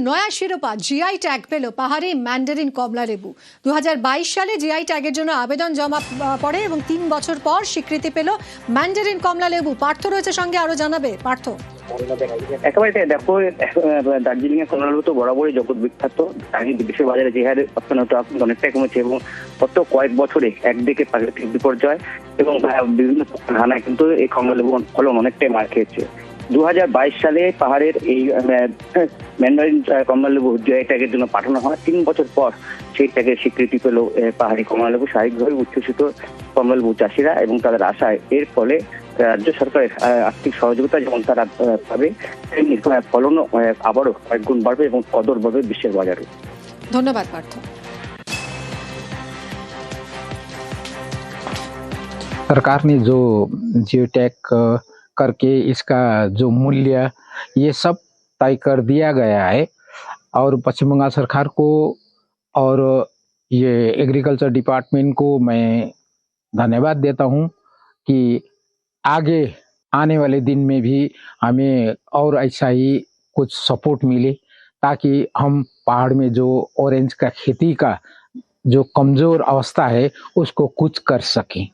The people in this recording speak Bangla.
নয়া শিরোপা জিআই ট্যাগ পেল পাহাড়ি ম্যান্ডারিন কমলা লেবু। 2022 সালে জিআই ট্যাগের জন্য আবেদন জমা পড়ে এবং 3 বছর পর স্বীকৃতি পেল ম্যান্ডারিন কমলা লেবু। পার্থ রয়েছে সঙ্গে, আরো জানাবে পার্থ। একেবারে দেখো, দার্জিলিং এর কমলা লেবু তো বরাবরই জগৎ বিখ্যাত। বিদেশের বাজারে যে হারে অর্থনীতি অনেকটাই কমেছে এবং গত কয়েক বছরে একদিকে প্রাকৃতিক বিপর্যয় এবং বিভিন্ন ঘানায় কিন্তু এই কমলা লেবু ফলন অনেকটাই মার খেয়েছে। 2022 সালে পাহাড়ের এই ম্যান্ডারিন কমলা লেবু জিআই ট্যাগের জন্য পাঠানো হয়। 3 বছর পর সেই ট্যাগের স্বীকৃতি পেল পাহাড়ি কমলা লেবু। স্বাভাবিকভাবে উচ্ছ্বসিত কমলা লেবু চাষিরা এবং তাদের আশায় এর ফলে রাজ্য সরকারের আর্থিক সহযোগিতা যেমন তারা পাবে, তেমনি ফলনও আবারও কয়েক গুণ বাড়বে এবং কদর বাড়বে বিশ্বের বাজারে। ধন্যবাদ পার্থ। सरकार ने जो जियो टैग करके इसका जो मूल्य ये सब तय कर दिया गया है और पश्चिम बंगाल सरकार को और ये एग्रीकल्चर डिपार्टमेंट को मैं धन्यवाद देता हूँ कि आगे आने वाले दिन में भी हमें और ऐसा ही कुछ सपोर्ट मिले ताकि हम पहाड़ में जो ऑरेंज का खेती का जो कमजोर अवस्था है उसको कुछ कर सकें।